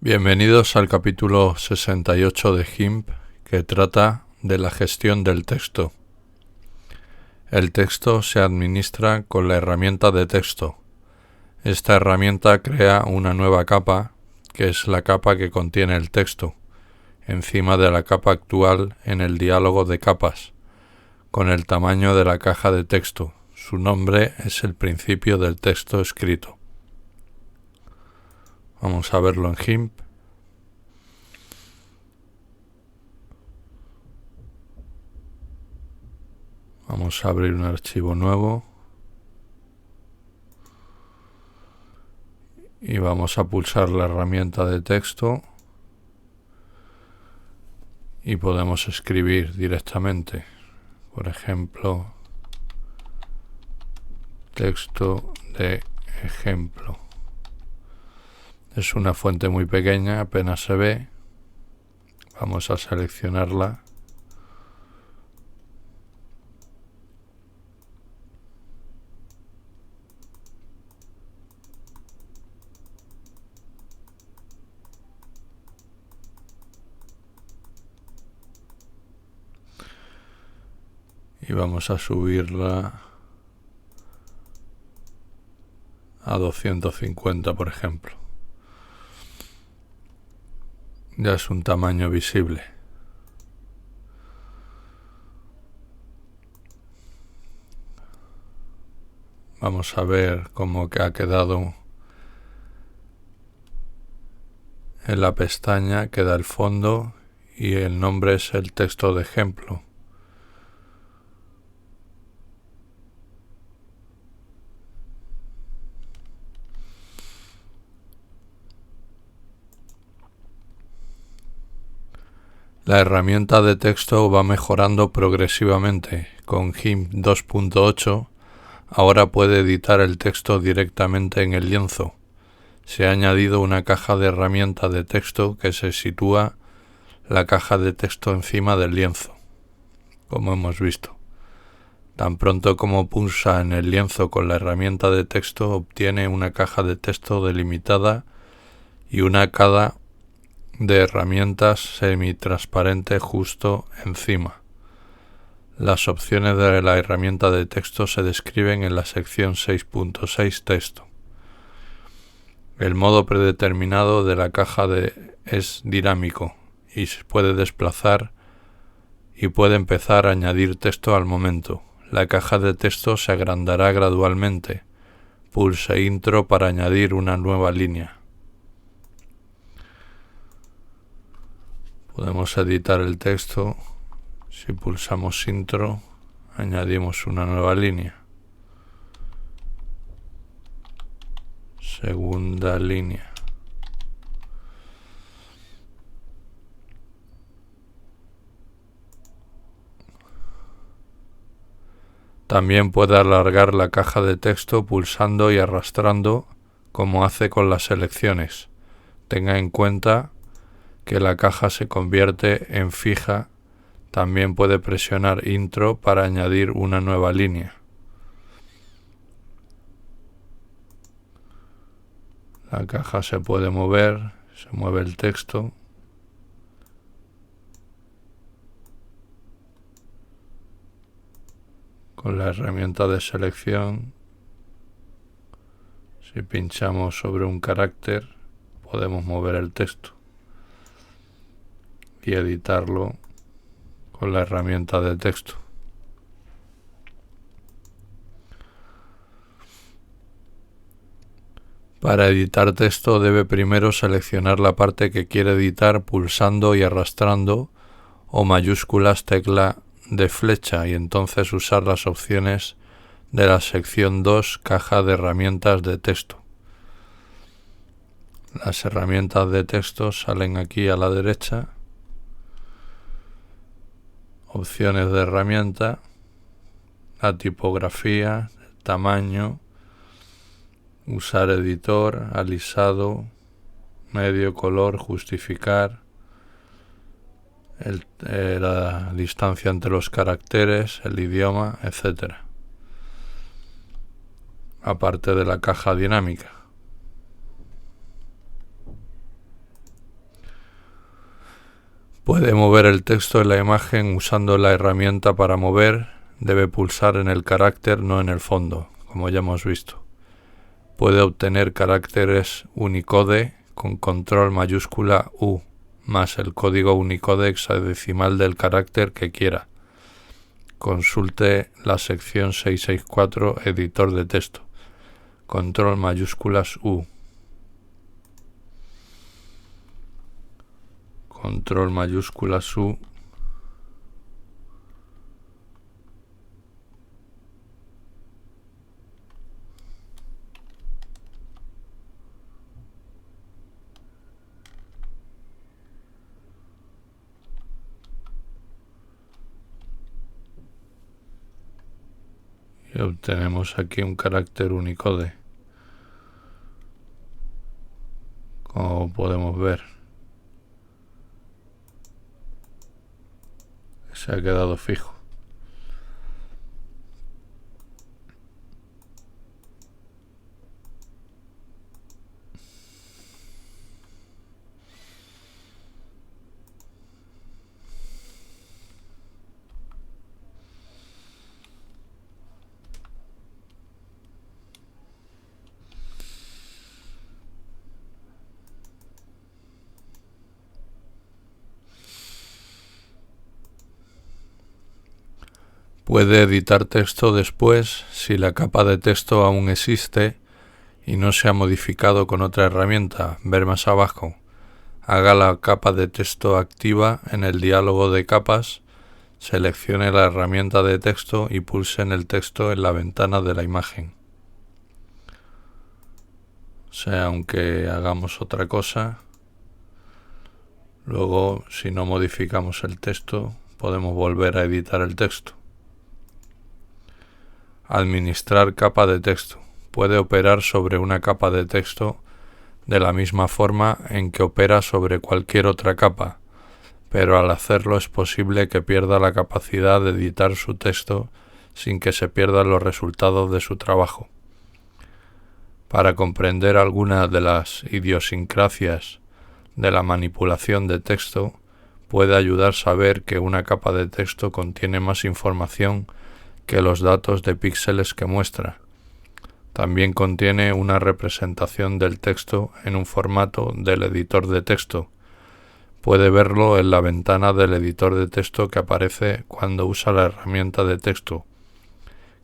Bienvenidos al capítulo 68 de GIMP, que trata de la gestión del texto. El texto se administra con la herramienta de texto. Esta herramienta crea una nueva capa, que es la capa que contiene el texto, encima de la capa actual en el diálogo de capas, con el tamaño de la caja de texto. Su nombre es el principio del texto escrito. Vamos a verlo en GIMP. Vamos a abrir un archivo nuevo y vamos a pulsar la herramienta de texto y podemos escribir directamente. Por ejemplo, texto de ejemplo. Es una fuente muy pequeña, apenas se ve. Vamos a seleccionarla. Y vamos a subirla a 250, por ejemplo. Ya es un tamaño visible. Vamos a ver cómo que ha quedado en la pestaña. Queda el fondo y el nombre es el texto de ejemplo. La herramienta de texto va mejorando progresivamente. Con GIMP 2.8 ahora puede editar el texto directamente en el lienzo. Se ha añadido una caja de herramienta de texto que se sitúa la caja de texto encima del lienzo, como hemos visto. Tan pronto como pulsa en el lienzo con la herramienta de texto, obtiene una caja de texto delimitada y una cada de herramientas semitransparente justo encima. Las opciones de la herramienta de texto se describen en la sección 6.6 texto. El modo predeterminado de la caja es dinámico y se puede desplazar y puede empezar a añadir texto al momento. La caja de texto se agrandará gradualmente. Pulse Intro para añadir una nueva línea. Podemos editar el texto. Si pulsamos Intro, añadimos una nueva línea. Segunda línea. También puede alargar la caja de texto pulsando y arrastrando, como hace con las selecciones. Tenga en cuenta que la caja se convierte en fija. También puede presionar Intro para añadir una nueva línea. La caja se puede mover, se mueve el texto. Con la herramienta de selección, si pinchamos sobre un carácter, podemos mover el texto y editarlo con la herramienta de texto. Para editar texto debe primero seleccionar la parte que quiere editar pulsando y arrastrando o mayúsculas tecla de flecha y entonces usar las opciones de la sección 2 caja de herramientas de texto. Las herramientas de texto salen aquí a la derecha. Opciones de herramienta, la tipografía, el tamaño, usar editor, alisado, medio, color, justificar, la distancia entre los caracteres, el idioma, etc. Aparte de la caja dinámica. Puede mover el texto en la imagen usando la herramienta para mover. Debe pulsar en el carácter, no en el fondo, como ya hemos visto. Puede obtener caracteres Unicode con control mayúscula U, más el código Unicode hexadecimal del carácter que quiera. Consulte la sección 664, editor de texto. Control mayúsculas U. Control mayúsculas U. Y obtenemos aquí un carácter Unicode, como podemos ver. Se ha quedado fijo. Puede editar texto después si la capa de texto aún existe y no se ha modificado con otra herramienta. Ver más abajo. Haga la capa de texto activa en el diálogo de capas, seleccione la herramienta de texto y pulse en el texto en la ventana de la imagen. O sea, aunque hagamos otra cosa, luego si no modificamos el texto, podemos volver a editar el texto. Administrar capa de texto. Puede operar sobre una capa de texto de la misma forma en que opera sobre cualquier otra capa, pero al hacerlo es posible que pierda la capacidad de editar su texto sin que se pierdan los resultados de su trabajo. Para comprender alguna de las idiosincrasias de la manipulación de texto, puede ayudar a saber que una capa de texto contiene más información que los datos de píxeles que muestra. También contiene una representación del texto en un formato del editor de texto. Puede verlo en la ventana del editor de texto que aparece cuando usa la herramienta de texto.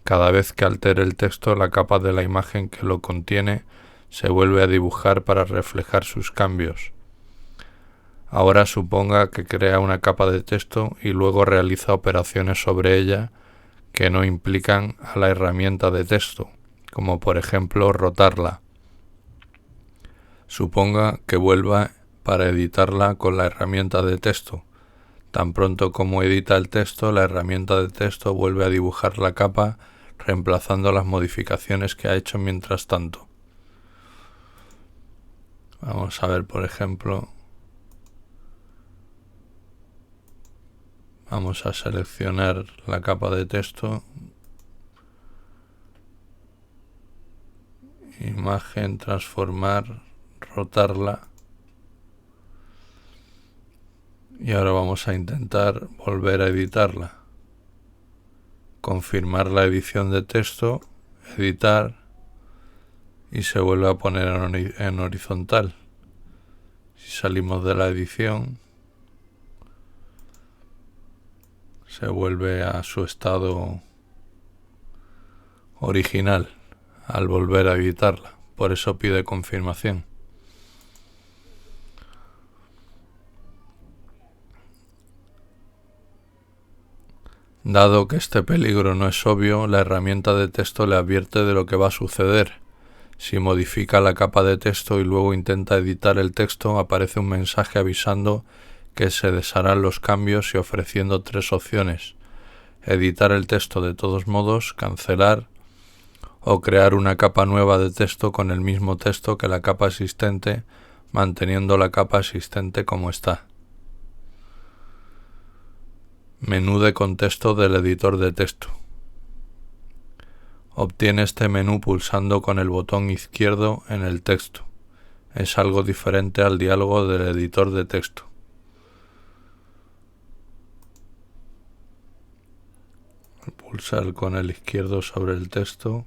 Cada vez que altere el texto, la capa de la imagen que lo contiene se vuelve a dibujar para reflejar sus cambios. Ahora suponga que crea una capa de texto y luego realiza operaciones sobre ella que no implican a la herramienta de texto, como por ejemplo rotarla. Suponga que vuelva para editarla con la herramienta de texto. Tan pronto como edita el texto, la herramienta de texto vuelve a dibujar la capa, reemplazando las modificaciones que ha hecho mientras tanto. Vamos a ver, por ejemplo, vamos a seleccionar la capa de texto, imagen, transformar, rotarla, y ahora vamos a intentar volver a editarla. Confirmar la edición de texto, editar, y se vuelve a poner en horizontal. Si salimos de la edición, se vuelve a su estado original al volver a editarla. Por eso pide confirmación. Dado que este peligro no es obvio, la herramienta de texto le advierte de lo que va a suceder. Si modifica la capa de texto y luego intenta editar el texto, aparece un mensaje avisando que se desharán los cambios y ofreciendo 3 opciones: editar el texto de todos modos, cancelar o crear una capa nueva de texto con el mismo texto que la capa existente, manteniendo la capa existente como está. Menú de contexto del editor de texto. Obtiene este menú pulsando con el botón izquierdo en el texto. Es algo diferente al diálogo del editor de texto. Pulsar con el izquierdo sobre el texto.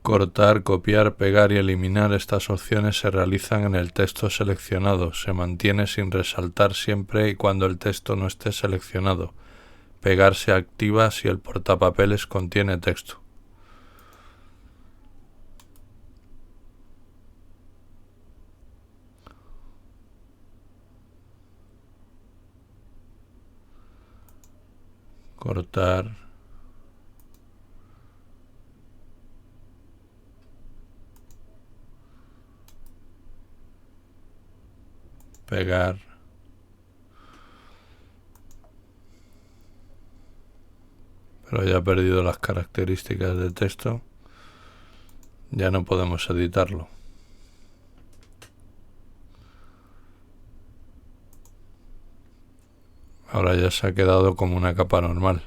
Cortar, copiar, pegar y eliminar. Estas opciones se realizan en el texto seleccionado. Se mantiene sin resaltar siempre y cuando el texto no esté seleccionado. Pegar se activa si el portapapeles contiene texto. Cortar. Pegar. Pero ya ha perdido las características de texto. Ya no podemos editarlo. Ahora ya se ha quedado como una capa normal.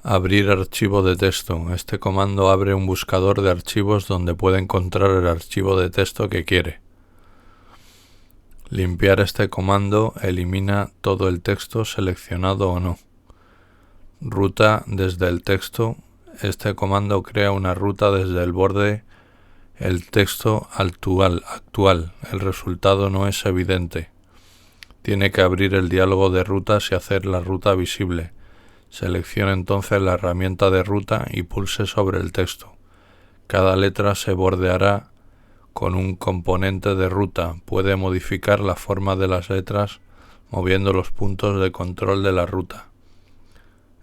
Abrir archivo de texto. Este comando abre un buscador de archivos donde puede encontrar el archivo de texto que quiere. Limpiar. Este comando elimina todo el texto seleccionado o no. Ruta desde el texto. Este comando crea una ruta desde el borde el texto actual. El resultado no es evidente. Tiene que abrir el diálogo de rutas y hacer la ruta visible. Seleccione entonces la herramienta de ruta y pulse sobre el texto. Cada letra se bordeará con un componente de ruta. Puede modificar la forma de las letras moviendo los puntos de control de la ruta.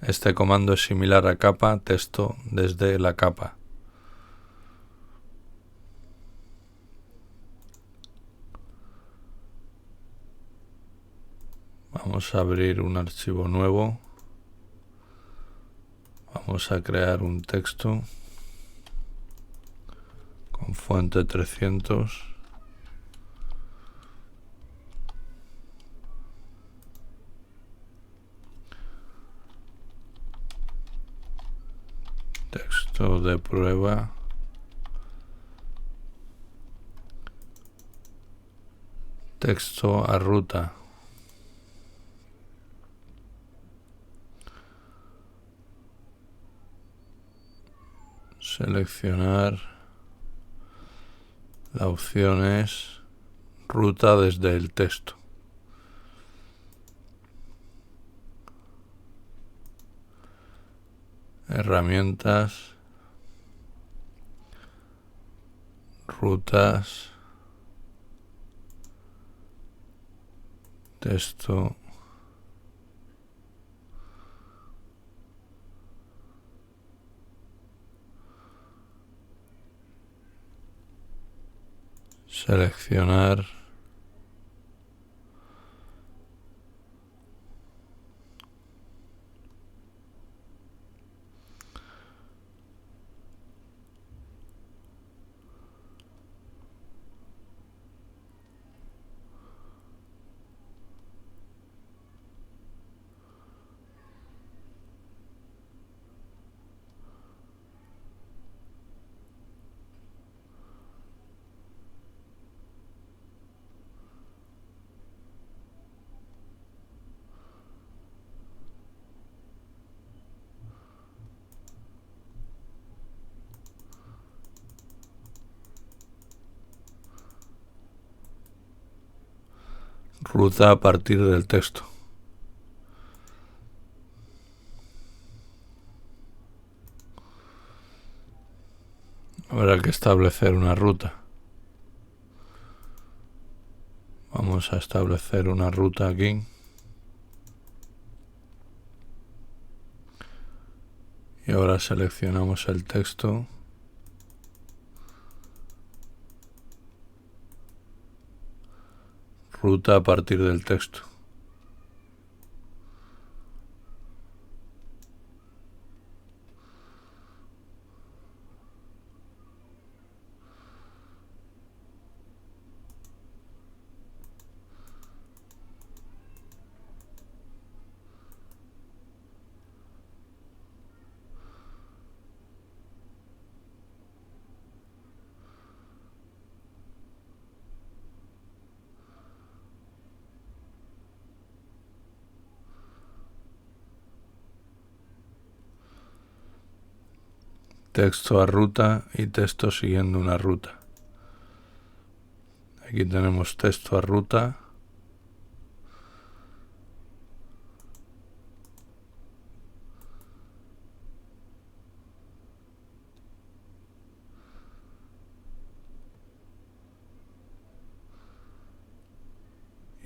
Este comando es similar a capa, texto desde la capa. Vamos a abrir un archivo nuevo. Vamos a crear un texto con fuente 300. Texto de prueba. Texto a ruta. Seleccionar. La opción es ruta desde el texto. Herramientas. Rutas. Texto. Seleccionar. Ruta a partir del texto. Habrá que establecer una ruta. Vamos a establecer una ruta aquí. Y ahora seleccionamos el texto. Ruta a partir del texto. Texto a ruta y texto siguiendo una ruta. Aquí tenemos texto a ruta.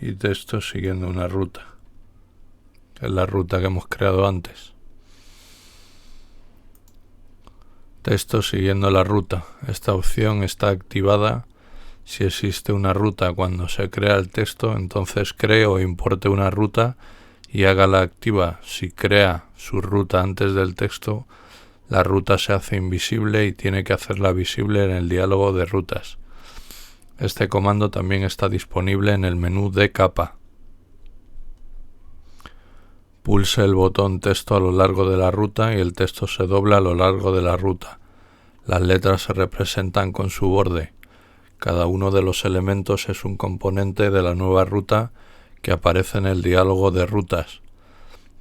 Y texto siguiendo una ruta, que es la ruta que hemos creado antes. Texto siguiendo la ruta. Esta opción está activada si existe una ruta. Cuando se crea el texto, entonces cree o importe una ruta y hágala activa. Si crea su ruta antes del texto, la ruta se hace invisible y tiene que hacerla visible en el diálogo de rutas. Este comando también está disponible en el menú de capa. Pulse el botón texto a lo largo de la ruta y el texto se dobla a lo largo de la ruta. Las letras se representan con su borde. Cada uno de los elementos es un componente de la nueva ruta que aparece en el diálogo de rutas.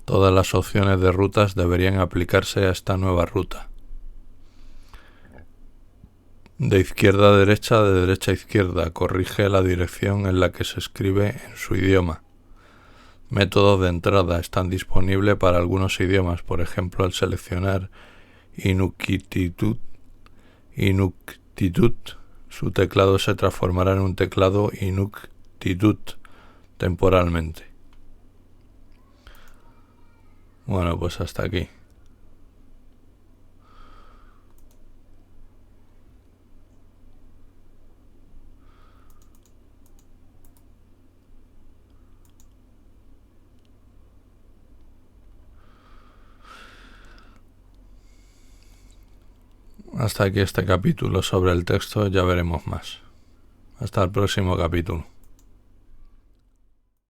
Todas las opciones de rutas deberían aplicarse a esta nueva ruta. De izquierda a derecha, de derecha a izquierda. Corrige la dirección en la que se escribe en su idioma. Métodos de entrada están disponibles para algunos idiomas. Por ejemplo, al seleccionar Inuktitut, su teclado se transformará en un teclado Inuktitut temporalmente. Bueno, pues hasta aquí. Hasta aquí este capítulo sobre el texto, ya veremos más. Hasta el próximo capítulo.